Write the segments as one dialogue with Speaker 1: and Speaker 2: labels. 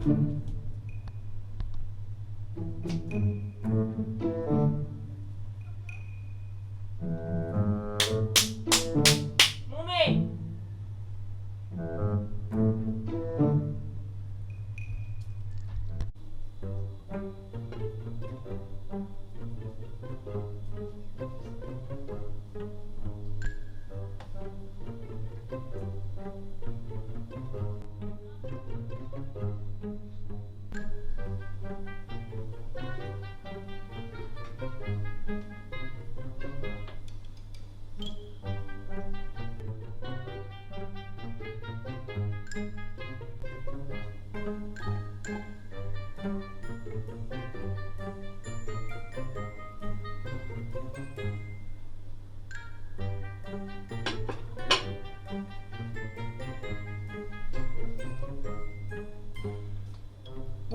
Speaker 1: Mommy!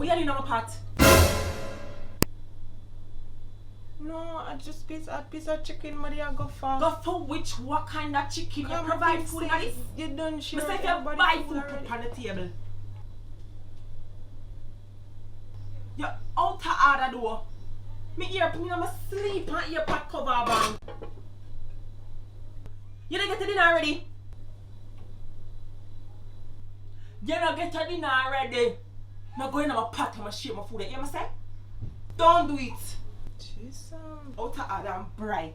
Speaker 1: What you in our pot?
Speaker 2: No, I just piece of chicken, Maria, go for.
Speaker 1: Go for which? What kind of chicken? You provide food in this?
Speaker 2: You don't share.
Speaker 1: Must you buy food put on the table? You're out of order door. Me ear put me on my sleep and ear pot cover bang. You didn't get the dinner ready? You don't get your dinner ready. Now go in my pot and share my food. You hear me say? Don't do it.
Speaker 2: Jeez,
Speaker 1: Out of order and bright.